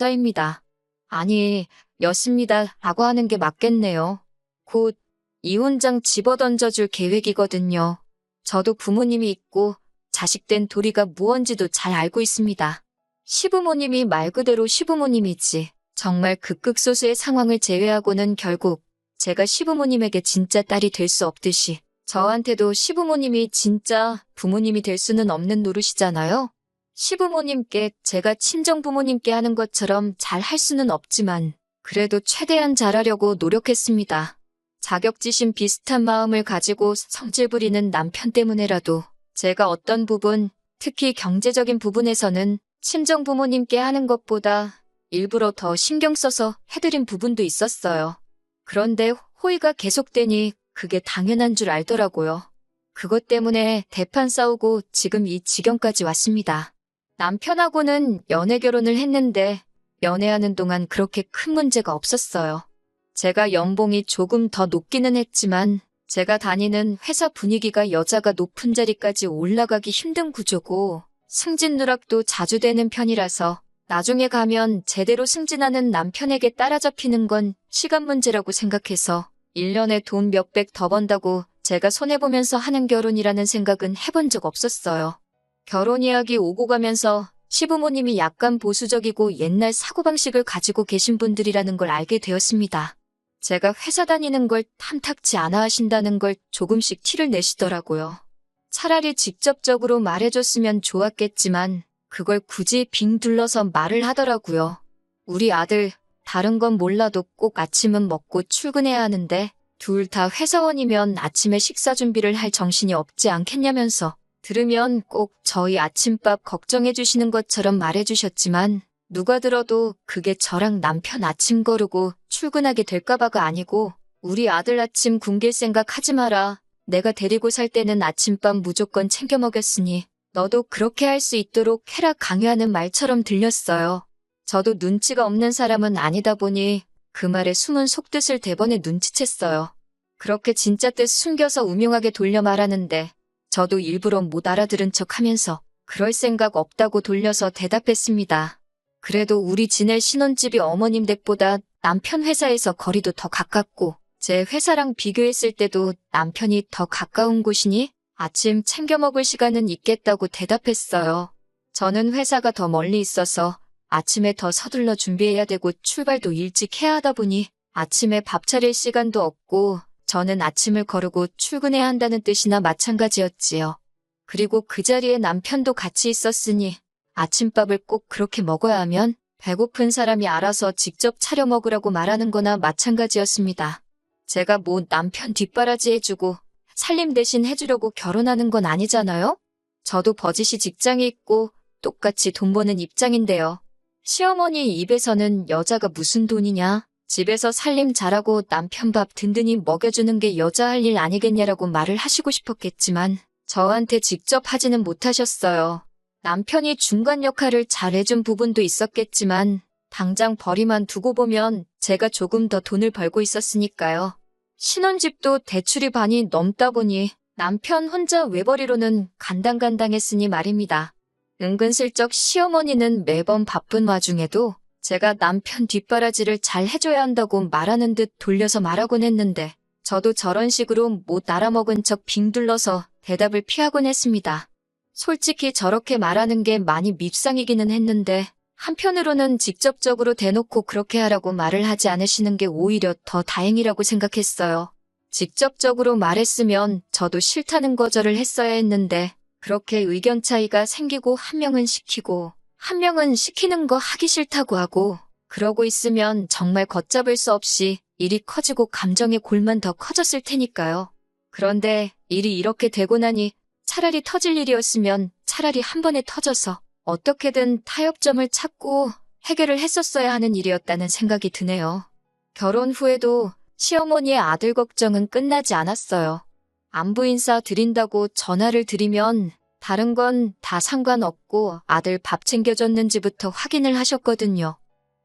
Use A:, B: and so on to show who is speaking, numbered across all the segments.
A: 여자입니다. 아니, 였습니다. 라고 하는 게 맞겠네요. 곧 이혼장 집어던져줄 계획이거든요. 저도 부모님이 있고 자식된 도리가 무언지도 잘 알고 있습니다. 시부모님이 말 그대로 시부모님이지. 정말 극극소수의 상황을 제외하고는 결국 제가 시부모님에게 진짜 딸이 될 수 없듯이 저한테도 시부모님이 진짜 부모님이 될 수는 없는 노릇이잖아요. 시부모님께 제가 친정부모님께 하는 것처럼 잘 할 수는 없지만 그래도 최대한 잘하려고 노력했습니다. 자격지심 비슷한 마음을 가지고 성질 부리는 남편 때문에라도 제가 어떤 부분, 특히 경제적인 부분에서는 친정부모님께 하는 것보다 일부러 더 신경 써서 해드린 부분도 있었어요. 그런데 호의가 계속되니 그게 당연한 줄 알더라고요. 그것 때문에 대판 싸우고 지금 이 지경까지 왔습니다. 남편하고는 연애 결혼을 했는데 연애하는 동안 그렇게 큰 문제가 없었어요. 제가 연봉이 조금 더 높기는 했지만 제가 다니는 회사 분위기가 여자가 높은 자리까지 올라가기 힘든 구조고 승진 누락도 자주 되는 편이라서 나중에 가면 제대로 승진하는 남편에게 따라잡히는 건 시간 문제라고 생각해서 1년에 돈 몇백 더 번다고 제가 손해보면서 하는 결혼이라는 생각은 해본 적 없었어요. 결혼 이야기 오고 가면서 시부모님이 약간 보수적이고 옛날 사고방식을 가지고 계신 분들이라는 걸 알게 되었습니다. 제가 회사 다니는 걸 탐탁지 않아 하신다는 걸 조금씩 티를 내시더라고요. 차라리 직접적으로 말해줬으면 좋았겠지만 그걸 굳이 빙 둘러서 말을 하더라고요. 우리 아들, 다른 건 몰라도 꼭 아침은 먹고 출근해야 하는데 둘 다 회사원이면 아침에 식사 준비를 할 정신이 없지 않겠냐면서 들으면 꼭 저희 아침밥 걱정해 주시는 것처럼 말해 주셨지만 누가 들어도 그게 저랑 남편 아침 거르고 출근하게 될까봐가 아니고 우리 아들 아침 굶길 생각 하지 마라. 내가 데리고 살 때는 아침밥 무조건 챙겨 먹였으니 너도 그렇게 할 수 있도록 해라 강요하는 말처럼 들렸어요. 저도 눈치가 없는 사람은 아니다 보니 그 말에 숨은 속뜻을 대번에 눈치챘어요. 그렇게 진짜 뜻 숨겨서 음흉하게 돌려 말하는데 저도 일부러 못 알아들은 척 하면서 그럴 생각 없다고 돌려서 대답했습니다. 그래도 우리 지낼 신혼집이 어머님 댁보다 남편 회사에서 거리도 더 가깝고 제 회사랑 비교했을 때도 남편이 더 가까운 곳이니 아침 챙겨 먹을 시간은 있겠다고 대답했어요. 저는 회사가 더 멀리 있어서 아침에 더 서둘러 준비해야 되고 출발도 일찍 해야 하다 보니 아침에 밥 차릴 시간도 없고 저는 아침을 거르고 출근해야 한다는 뜻이나 마찬가지였지요. 그리고 그 자리에 남편도 같이 있었으니 아침밥을 꼭 그렇게 먹어야 하면 배고픈 사람이 알아서 직접 차려 먹으라고 말하는 거나 마찬가지였습니다. 제가 뭐 남편 뒷바라지 해주고 살림 대신 해주려고 결혼하는 건 아니잖아요? 저도 버짓이 직장이 있고 똑같이 돈 버는 입장인데요. 시어머니 입에서는 여자가 무슨 돈이냐? 집에서 살림 잘하고 남편 밥 든든히 먹여주는 게 여자 할 일 아니겠냐라고 말을 하시고 싶었겠지만 저한테 직접 하지는 못하셨어요. 남편이 중간 역할을 잘해준 부분도 있었겠지만 당장 벌이만 두고 보면 제가 조금 더 돈을 벌고 있었으니까요. 신혼집도 대출이 반이 넘다 보니 남편 혼자 외벌이로는 간당간당했으니 말입니다. 은근슬쩍 시어머니는 매번 바쁜 와중에도 제가 남편 뒷바라지를 잘 해줘야 한다고 말하는 듯 돌려서 말하곤 했는데 저도 저런 식으로 못 알아먹은 척 빙 둘러서 대답을 피하곤 했습니다. 솔직히 저렇게 말하는 게 많이 밉상이기는 했는데 한편으로는 직접적으로 대놓고 그렇게 하라고 말을 하지 않으시는 게 오히려 더 다행이라고 생각했어요. 직접적으로 말했으면 저도 싫다는 거절을 했어야 했는데 그렇게 의견 차이가 생기고 한 명은 시키고 한 명은 시키는 거 하기 싫다고 하고 그러고 있으면 정말 걷잡을 수 없이 일이 커지고 감정의 골만 더 커졌을 테니까요. 그런데 일이 이렇게 되고 나니 차라리 터질 일이었으면 차라리 한 번에 터져서 어떻게든 타협점을 찾고 해결을 했었어야 하는 일이었다는 생각이 드네요. 결혼 후에도 시어머니의 아들 걱정은 끝나지 않았어요. 안부 인사 드린다고 전화를 드리면 다른 건 다 상관없고 아들 밥 챙겨줬는지부터 확인을 하셨거든요.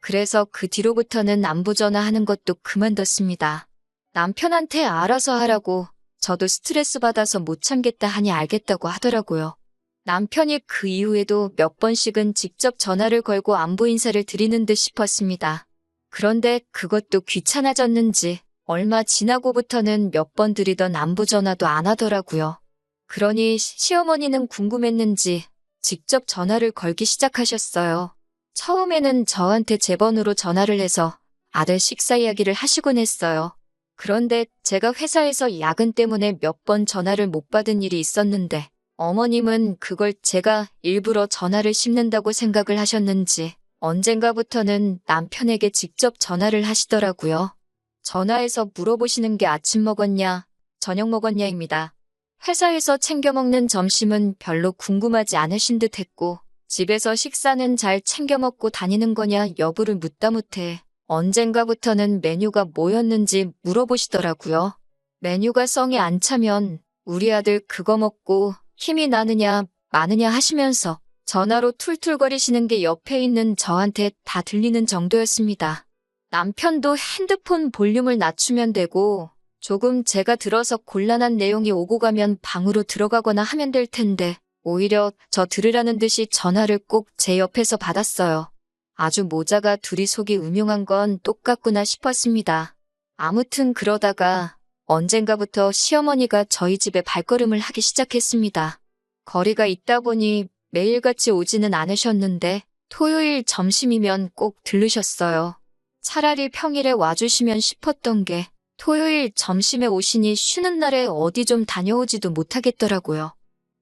A: 그래서 그 뒤로부터는 안부 전화하는 것도 그만뒀습니다. 남편한테 알아서 하라고 저도 스트레스 받아서 못 참겠다 하니 알겠다고 하더라고요. 남편이 그 이후에도 몇 번씩은 직접 전화를 걸고 안부 인사를 드리는 듯 싶었습니다. 그런데 그것도 귀찮아졌는지 얼마 지나고부터는 몇 번 드리던 안부 전화도 안 하더라고요. 그러니 시어머니는 궁금했는지 직접 전화를 걸기 시작하셨어요. 처음에는 저한테 제 번호로 전화를 해서 아들 식사 이야기를 하시곤 했어요. 그런데 제가 회사에서 야근 때문에 몇 번 전화를 못 받은 일이 있었는데 어머님은 그걸 제가 일부러 전화를 씹는다고 생각을 하셨는지 언젠가부터는 남편에게 직접 전화를 하시더라고요. 전화해서 물어보시는 게 아침 먹었냐, 저녁 먹었냐입니다. 회사에서 챙겨 먹는 점심은 별로 궁금하지 않으신 듯 했고, 집에서 식사는 잘 챙겨 먹고 다니는 거냐 여부를 묻다 못해 언젠가부터는 메뉴가 뭐였는지 물어보시더라고요. 메뉴가 성에 안 차면 우리 아들 그거 먹고 힘이 나느냐 마느냐 하시면서 전화로 툴툴거리시는 게 옆에 있는 저한테 다 들리는 정도였습니다. 남편도 핸드폰 볼륨을 낮추면 되고 조금 제가 들어서 곤란한 내용이 오고 가면 방으로 들어가거나 하면 될 텐데 오히려 저 들으라는 듯이 전화를 꼭 제 옆에서 받았어요. 아주 모자가 둘이 속이 음흉한 건 똑같구나 싶었습니다. 아무튼 그러다가 언젠가부터 시어머니가 저희 집에 발걸음을 하기 시작했습니다. 거리가 있다 보니 매일같이 오지는 않으셨는데 토요일 점심이면 꼭 들르셨어요. 차라리 평일에 와주시면 싶었던 게 토요일 점심에 오시니 쉬는 날에 어디 좀 다녀오지도 못하겠더라고요.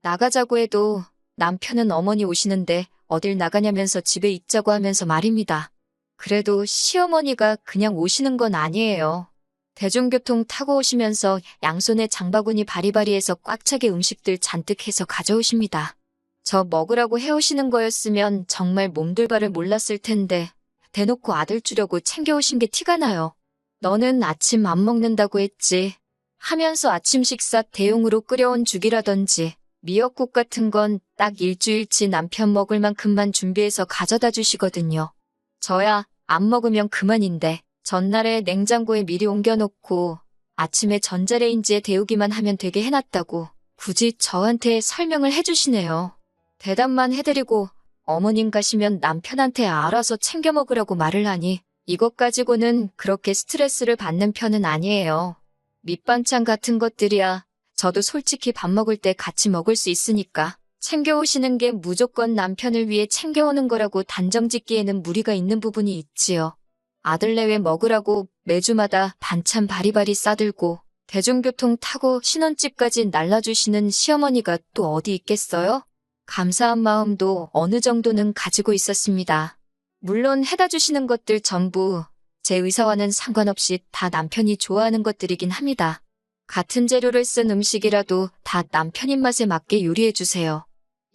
A: 나가자고 해도 남편은 어머니 오시는데 어딜 나가냐면서 집에 있자고 하면서 말입니다. 그래도 시어머니가 그냥 오시는 건 아니에요. 대중교통 타고 오시면서 양손에 장바구니 바리바리해서 꽉 차게 음식들 잔뜩 해서 가져오십니다. 저 먹으라고 해오시는 거였으면 정말 몸둘바를 몰랐을 텐데 대놓고 아들 주려고 챙겨오신 게 티가 나요. 너는 아침 안 먹는다고 했지 하면서 아침 식사 대용으로 끓여온 죽이라든지 미역국 같은 건 딱 일주일치 남편 먹을 만큼만 준비해서 가져다 주시거든요. 저야 안 먹으면 그만인데 전날에 냉장고에 미리 옮겨놓고 아침에 전자레인지에 데우기만 하면 되게 해놨다고 굳이 저한테 설명을 해주시네요. 대답만 해드리고 어머님 가시면 남편한테 알아서 챙겨 먹으라고 말을 하니 이것 가지고는 그렇게 스트레스를 받는 편은 아니에요. 밑반찬 같은 것들이야 저도 솔직히 밥 먹을 때 같이 먹을 수 있으니까 챙겨오시는 게 무조건 남편을 위해 챙겨오는 거라고 단정 짓기에는 무리가 있는 부분이 있지요. 아들 내외 먹으라고 매주마다 반찬 바리바리 싸들고 대중교통 타고 신혼집까지 날라주시는 시어머니가 또 어디 있겠어요? 감사한 마음도 어느 정도는 가지고 있었습니다. 물론 해다 주시는 것들 전부 제 의사와는 상관없이 다 남편이 좋아하는 것들이긴 합니다. 같은 재료를 쓴 음식이라도 다 남편 입맛에 맞게 요리해 주세요.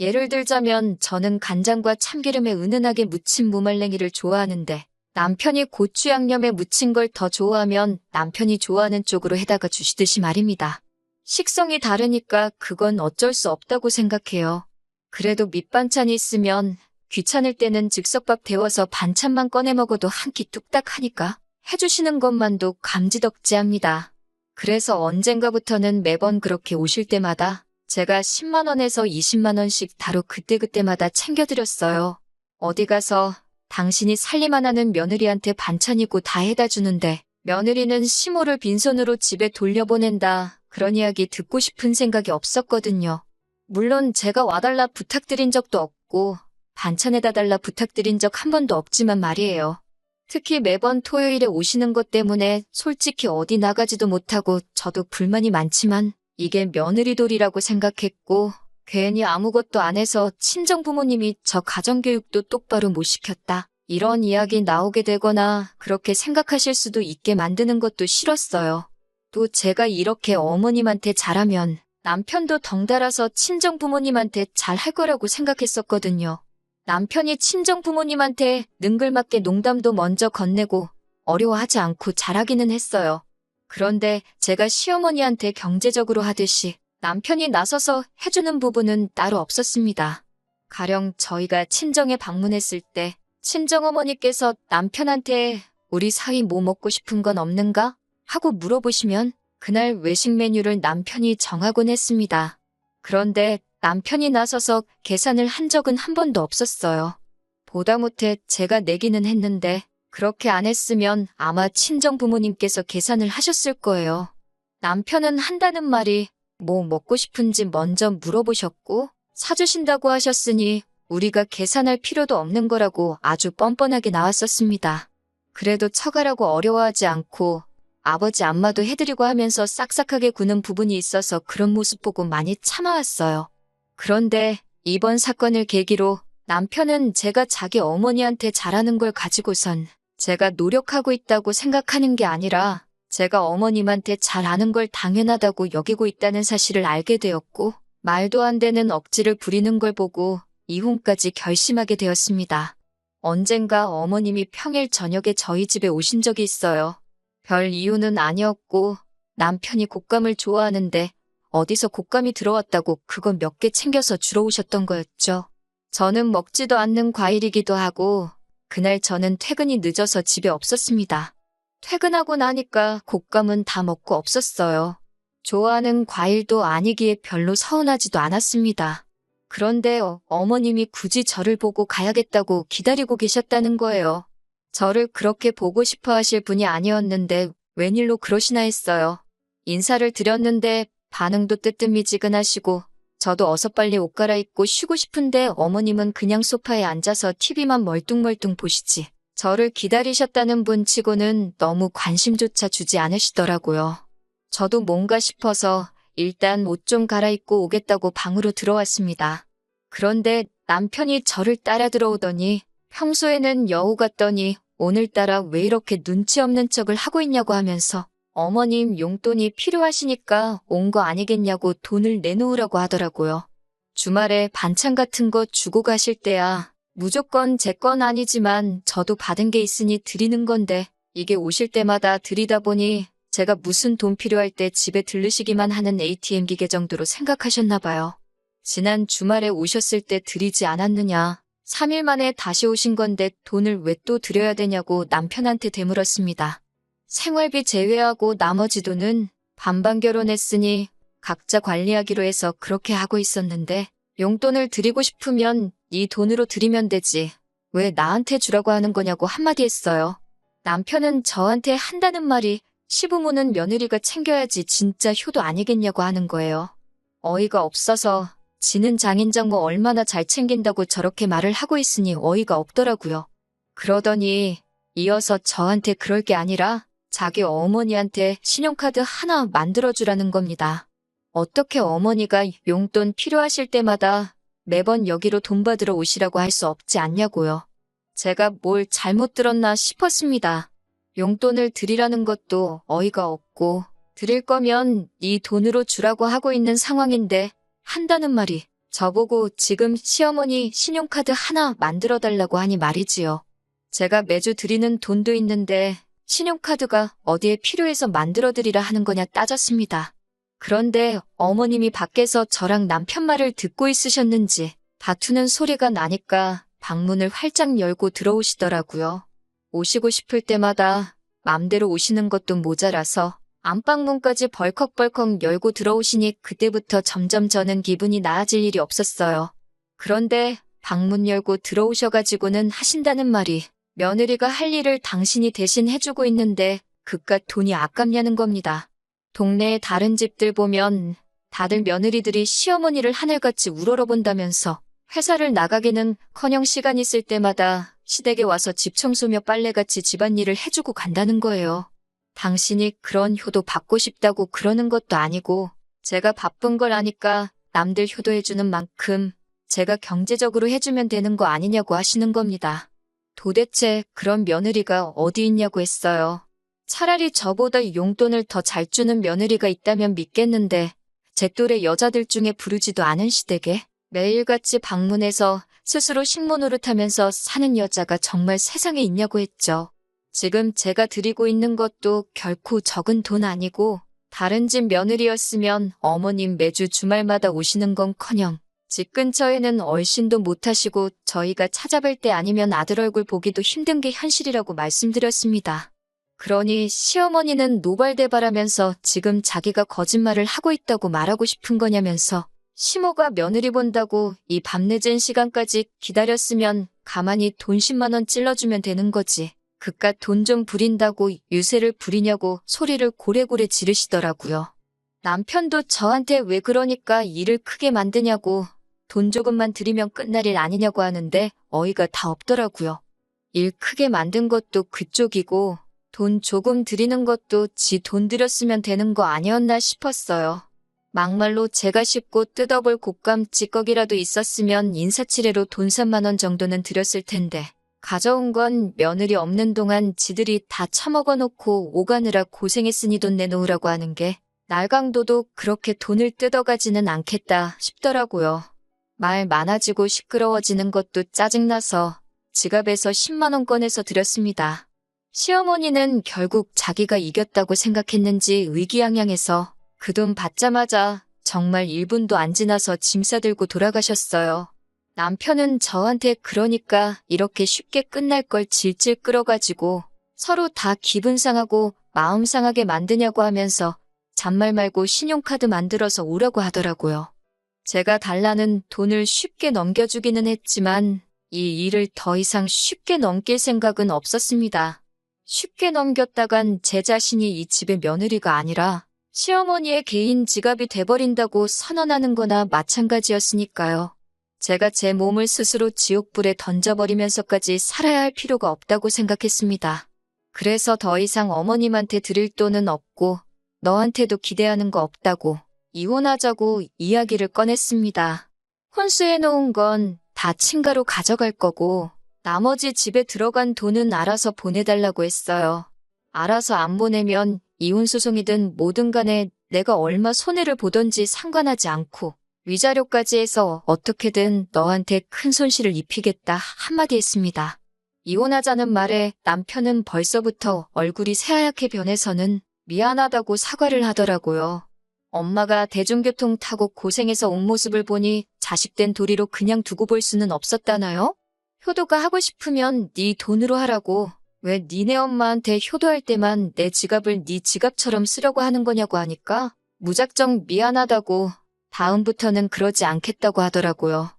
A: 예를 들자면 저는 간장과 참기름에 은은하게 무친 무말랭이를 좋아하는데 남편이 고추 양념에 무친 걸 더 좋아하면 남편이 좋아하는 쪽으로 해다가 주시듯이 말입니다. 식성이 다르니까 그건 어쩔 수 없다고 생각해요. 그래도 밑반찬이 있으면 귀찮을 때는 즉석밥 데워서 반찬만 꺼내 먹어도 한 끼 뚝딱 하니까 해주시는 것만도 감지덕지합니다. 그래서 언젠가부터는 매번 그렇게 오실 때마다 제가 10만 원에서 20만 원씩 다로 그때그때마다 챙겨드렸어요. 어디 가서 당신이 살림 안 하는 며느리한테 반찬이고 다 해다 주는데 며느리는 시모를 빈손으로 집에 돌려보낸다. 그런 이야기 듣고 싶은 생각이 없었거든요. 물론 제가 와달라 부탁드린 적도 없고 반찬에다 달라 부탁드린 적 한 번도 없지만 말이에요. 특히 매번 토요일에 오시는 것 때문에 솔직히 어디 나가지도 못하고 저도 불만이 많지만 이게 며느리돌이라고 생각했고 괜히 아무것도 안 해서 친정부모님이 저 가정교육도 똑바로 못 시켰다. 이런 이야기 나오게 되거나 그렇게 생각하실 수도 있게 만드는 것도 싫었어요. 또 제가 이렇게 어머님한테 잘하면 남편도 덩달아서 친정부모님한테 잘할 거라고 생각했었거든요. 남편이 친정부모님한테 능글맞게 농담도 먼저 건네고 어려워하지 않고 잘하기는 했어요. 그런데 제가 시어머니한테 경제적으로 하듯이 남편이 나서서 해주는 부분은 따로 없었습니다. 가령 저희가 친정에 방문했을 때 친정어머니께서 남편한테 우리 사위 뭐 먹고 싶은 건 없는가? 하고 물어보시면 그날 외식 메뉴를 남편이 정하곤 했습니다. 그런데 남편이 나서서 계산을 한 적은 한 번도 없었어요. 보다 못해 제가 내기는 했는데 그렇게 안 했으면 아마 친정 부모님께서 계산을 하셨을 거예요. 남편은 한다는 말이 뭐 먹고 싶은지 먼저 물어보셨고 사주신다고 하셨으니 우리가 계산할 필요도 없는 거라고 아주 뻔뻔하게 나왔었습니다. 그래도 처가라고 어려워하지 않고 아버지 안마도 해드리고 하면서 싹싹하게 구는 부분이 있어서 그런 모습 보고 많이 참아왔어요. 그런데 이번 사건을 계기로 남편은 제가 자기 어머니한테 잘하는 걸 가지고선 제가 노력하고 있다고 생각하는 게 아니라 제가 어머님한테 잘하는 걸 당연하다고 여기고 있다는 사실을 알게 되었고 말도 안 되는 억지를 부리는 걸 보고 이혼까지 결심하게 되었습니다. 언젠가 어머님이 평일 저녁에 저희 집에 오신 적이 있어요. 별 이유는 아니었고 남편이 곶감을 좋아하는데 어디서 곶감이 들어왔다고 그거 몇 개 챙겨서 주러 오셨던 거였죠. 저는 먹지도 않는 과일이기도 하고 그날 저는 퇴근이 늦어서 집에 없었습니다. 퇴근하고 나니까 곶감은 다 먹고 없었어요. 좋아하는 과일도 아니기에 별로 서운하지도 않았습니다. 그런데 어머님이 굳이 저를 보고 가야겠다고 기다리고 계셨다는 거예요. 저를 그렇게 보고 싶어 하실 분이 아니었는데 웬일로 그러시나 했어요. 인사를 드렸는데 반응도 뜨뜻미지근하시고 저도 어서 빨리 옷 갈아입고 쉬고 싶은데 어머님은 그냥 소파에 앉아서 TV만 멀뚱멀뚱 보시지. 저를 기다리셨다는 분 치고는 너무 관심조차 주지 않으시더라고요. 저도 뭔가 싶어서 일단 옷 좀 갈아입고 오겠다고 방으로 들어왔습니다. 그런데 남편이 저를 따라 들어오더니 평소에는 여우 같더니 오늘따라 왜 이렇게 눈치 없는 척을 하고 있냐고 하면서 어머님 용돈이 필요하시니까 온 거 아니겠냐고 돈을 내놓으라고 하더라고요. 주말에 반찬 같은 거 주고 가실 때야 무조건 제 건 아니지만 저도 받은 게 있으니 드리는 건데 이게 오실 때마다 드리다 보니 제가 무슨 돈 필요할 때 집에 들르시기만 하는 ATM 기계 정도로 생각하셨나 봐요. 지난 주말에 오셨을 때 드리지 않았느냐. 3일 만에 다시 오신 건데 돈을 왜 또 드려야 되냐고 남편한테 되물었습니다. 생활비 제외하고 나머지 돈은 반반 결혼했으니 각자 관리하기로 해서 그렇게 하고 있었는데 용돈을 드리고 싶으면 네 돈으로 드리면 되지. 왜 나한테 주라고 하는 거냐고 한마디 했어요. 남편은 저한테 한다는 말이 시부모는 며느리가 챙겨야지 진짜 효도 아니겠냐고 하는 거예요. 어이가 없어서 지는 장인장모 얼마나 잘 챙긴다고 저렇게 말을 하고 있으니 어이가 없더라고요. 그러더니 이어서 저한테 그럴 게 아니라 자기 어머니한테 신용카드 하나 만들어주라는 겁니다. 어떻게 어머니가 용돈 필요하실 때마다 매번 여기로 돈 받으러 오시라고 할 수 없지 않냐고요. 제가 뭘 잘못 들었나 싶었습니다. 용돈을 드리라는 것도 어이가 없고 드릴 거면 네 돈으로 주라고 하고 있는 상황인데 한다는 말이 저보고 지금 시어머니 신용카드 하나 만들어 달라고 하니 말이지요. 제가 매주 드리는 돈도 있는데 신용카드가 어디에 필요해서 만들어 드리라 하는 거냐 따졌습니다. 그런데 어머님이 밖에서 저랑 남편 말을 듣고 있으셨는지 다투는 소리가 나니까 방문을 활짝 열고 들어오시더라고요. 오시고 싶을 때마다 맘대로 오시는 것도 모자라서 안방문까지 벌컥벌컥 열고 들어오시니 그때부터 점점 저는 기분이 나아질 일이 없었어요. 그런데 방문 열고 들어오셔가지고는 하신다는 말이 며느리가 할 일을 당신이 대신 해주고 있는데 그깟 돈이 아깝냐는 겁니다. 동네의 다른 집들 보면 다들 며느리들이 시어머니를 하늘같이 우러러본다면서 회사를 나가기는커녕 시간 있을 때마다 시댁에 와서 집 청소며 빨래같이 집안일을 해주고 간다는 거예요. 당신이 그런 효도 받고 싶다고 그러는 것도 아니고 제가 바쁜 걸 아니까 남들 효도해주는 만큼 제가 경제적으로 해주면 되는 거 아니냐고 하시는 겁니다. 도대체 그런 며느리가 어디 있냐고 했어요. 차라리 저보다 용돈을 더 잘 주는 며느리가 있다면 믿겠는데 제 또래 여자들 중에 부르지도 않은 시댁에 매일같이 방문해서 스스로 식모 노릇하면서 사는 여자가 정말 세상에 있냐고 했죠. 지금 제가 드리고 있는 것도 결코 적은 돈 아니고 다른 집 며느리였으면 어머님 매주 주말마다 오시는 건커녕 집 근처에는 얼씬도 못하시고 저희가 찾아뵐 때 아니면 아들 얼굴 보기도 힘든 게 현실이라고 말씀드렸습니다. 그러니 시어머니는 노발대발하면서 지금 자기가 거짓말을 하고 있다고 말하고 싶은 거냐면서 시모가 며느리 본다고 이 밤늦은 시간까지 기다렸으면 가만히 돈 10만 원 찔러주면 되는 거지. 그깟 돈 좀 부린다고 유세를 부리냐고 소리를 고래고래 지르시더라고요. 남편도 저한테 왜 그러니까 일을 크게 만드냐고 돈 조금만 들이면 끝날 일 아니냐고 하는데 어이가 다 없더라고요. 일 크게 만든 것도 그쪽이고 돈 조금 들이는 것도 지 돈 들였으면 되는 거 아니었나 싶었어요. 막말로 제가 씹고 뜯어볼 곶감 찌꺼기라도 있었으면 인사치레로 돈 3만 원 정도는 들였을 텐데 가져온 건 며느리 없는 동안 지들이 다 처먹어 놓고 오가느라 고생했으니 돈 내놓으라고 하는 게 날강도도 그렇게 돈을 뜯어가지는 않겠다 싶더라고요. 말 많아지고 시끄러워지는 것도 짜증나서 지갑에서 10만 원 꺼내서 드렸습니다. 시어머니는 결국 자기가 이겼다고 생각했는지 의기양양해서 그 돈 받자마자 정말 1분도 안 지나서 짐 싸들고 돌아가셨어요. 남편은 저한테 그러니까 이렇게 쉽게 끝날 걸 질질 끌어가지고 서로 다 기분 상하고 마음 상하게 만드냐고 하면서 잔말 말고 신용카드 만들어서 오라고 하더라고요. 제가 달라는 돈을 쉽게 넘겨주기는 했지만 이 일을 더 이상 쉽게 넘길 생각은 없었습니다. 쉽게 넘겼다간 제 자신이 이 집의 며느리가 아니라 시어머니의 개인 지갑이 돼버린다고 선언하는 거나 마찬가지였으니까요. 제가 제 몸을 스스로 지옥불에 던져버리면서까지 살아야 할 필요가 없다고 생각했습니다. 그래서 더 이상 어머님한테 드릴 돈은 없고 너한테도 기대하는 거 없다고 이혼하자고 이야기를 꺼냈습니다. 혼수해놓은 건 다 친가로 가져갈 거고 나머지 집에 들어간 돈은 알아서 보내달라고 했어요. 알아서 안 보내면 이혼소송이든 뭐든 간에 내가 얼마 손해를 보던지 상관하지 않고 위자료까지 해서 어떻게든 너한테 큰 손실을 입히겠다 한마디 했습니다. 이혼하자는 말에 남편은 벌써부터 얼굴이 새하얗게 변해서는 미안하다고 사과를 하더라고요. 엄마가 대중교통 타고 고생해서 온 모습을 보니 자식된 도리로 그냥 두고 볼 수는 없었다나요? 효도가 하고 싶으면 네 돈으로 하라고 왜 니네 엄마한테 효도할 때만 내 지갑을 네 지갑처럼 쓰려고 하는 거냐고 하니까 무작정 미안하다고 다음부터는 그러지 않겠다고 하더라고요.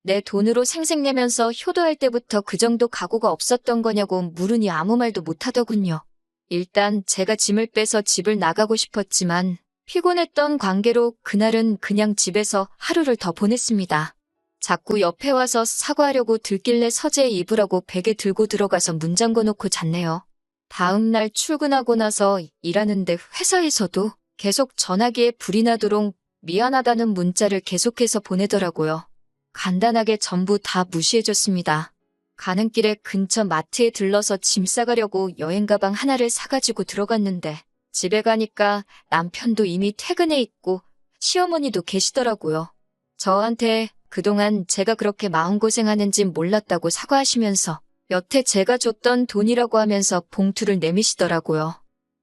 A: 내 돈으로 생색내면서 효도할 때부터 그 정도 각오가 없었던 거냐고 물으니 아무 말도 못하더군요. 일단 제가 짐을 빼서 집을 나가고 싶었지만 피곤했던 관계로 그날은 그냥 집에서 하루를 더 보냈습니다. 자꾸 옆에 와서 사과하려고 들길래 서재에 입으라고 베개 들고 들어가서 문 잠궈놓고 잤네요. 다음 날 출근하고 나서 일하는데 회사에서도 계속 전화기에 불이 나도록 미안하다는 문자를 계속해서 보내더라고요. 간단하게 전부 다 무시해줬습니다. 가는 길에 근처 마트에 들러서 짐 싸가려고 여행 가방 하나를 사가지고 들어갔는데 집에 가니까 남편도 이미 퇴근해 있고 시어머니도 계시더라고요. 저한테 그동안 제가 그렇게 마음고생하는지 몰랐다고 사과하시면서 여태 제가 줬던 돈이라고 하면서 봉투를 내미시더라고요.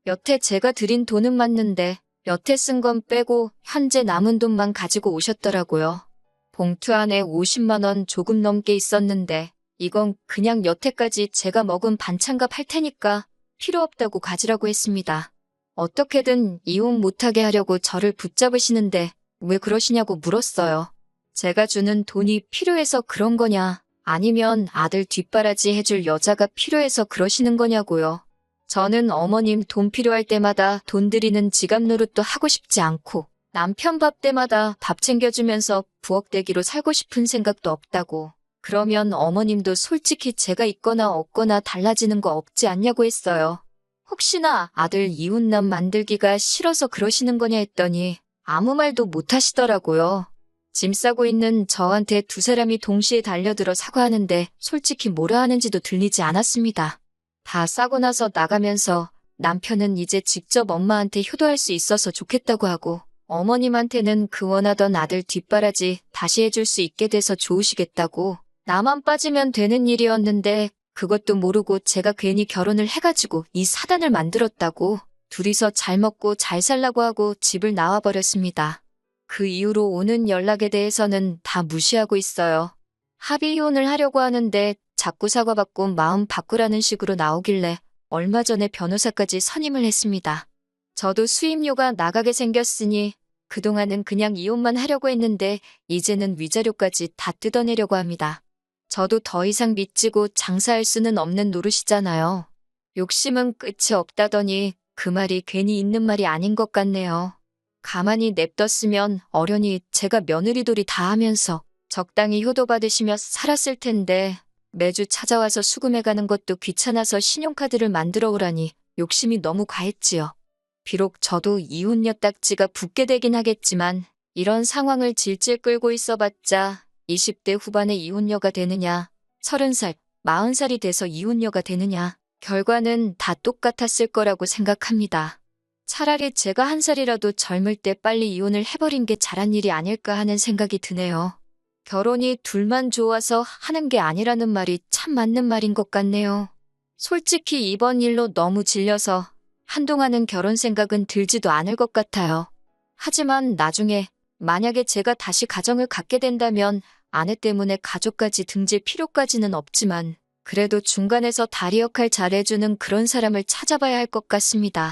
A: 여태 제가 드린 돈은 맞는데 여태 쓴 건 빼고 현재 남은 돈만 가지고 오셨더라고요. 봉투 안에 50만 원 조금 넘게 있었는데 이건 그냥 여태까지 제가 먹은 반찬값 할 테니까 필요 없다고 가지라고 했습니다. 어떻게든 이혼 못하게 하려고 저를 붙잡으시는데 왜 그러시냐고 물었어요. 제가 주는 돈이 필요해서 그런 거냐 아니면 아들 뒷바라지 해줄 여자가 필요해서 그러시는 거냐고요. 저는 어머님 돈 필요할 때마다 돈 드리는 지갑 노릇도 하고 싶지 않고 남편 밥 때마다 밥 챙겨주면서 부엌대기로 살고 싶은 생각도 없다고. 그러면 어머님도 솔직히 제가 있거나 없거나 달라지는 거 없지 않냐고 했어요. 혹시나 아들 이웃남 만들기가 싫어서 그러시는 거냐 했더니 아무 말도 못 하시더라고요. 짐 싸고 있는 저한테 두 사람이 동시에 달려들어 사과하는데 솔직히 뭐라 하는지도 들리지 않았습니다. 다 싸고 나서 나가면서 남편은 이제 직접 엄마한테 효도할 수 있어서 좋겠다고 하고 어머님한테는 그 원하던 아들 뒷바라지 다시 해줄 수 있게 돼서 좋으시겠다고 나만 빠지면 되는 일이었는데 그것도 모르고 제가 괜히 결혼을 해가지고 이 사단을 만들었다고 둘이서 잘 먹고 잘 살라고 하고 집을 나와버렸습니다. 그 이후로 오는 연락에 대해서는 다 무시하고 있어요. 합의 이혼을 하려고 하는데 자꾸 사과받고 마음 바꾸라는 식으로 나오길래 얼마 전에 변호사까지 선임을 했습니다. 저도 수임료가 나가게 생겼으니 그동안은 그냥 이혼만 하려고 했는데 이제는 위자료까지 다 뜯어내려고 합니다. 저도 더 이상 믿지고 장사할 수는 없는 노릇이잖아요. 욕심은 끝이 없다더니 그 말이 괜히 있는 말이 아닌 것 같네요. 가만히 냅뒀으면 어련히 제가 며느리돌이 다 하면서 적당히 효도받으시며 살았을 텐데 매주 찾아와서 수금해가는 것도 귀찮아서 신용카드를 만들어 오라니 욕심이 너무 과했지요. 비록 저도 이혼녀 딱지가 붙게 되긴 하겠지만 이런 상황을 질질 끌고 있어봤자 20대 후반에 이혼녀가 되느냐, 30살, 40살이 돼서 이혼녀가 되느냐, 결과는 다 똑같았을 거라고 생각합니다. 차라리 제가 한 살이라도 젊을 때 빨리 이혼을 해버린 게 잘한 일이 아닐까 하는 생각이 드네요. 결혼이 둘만 좋아서 하는 게 아니라는 말이 참 맞는 말인 것 같네요. 솔직히 이번 일로 너무 질려서 한동안은 결혼 생각은 들지도 않을 것 같아요. 하지만 나중에 만약에 제가 다시 가정을 갖게 된다면 아내 때문에 가족까지 등질 필요까지는 없지만 그래도 중간에서 다리 역할 잘해주는 그런 사람을 찾아봐야 할 것 같습니다.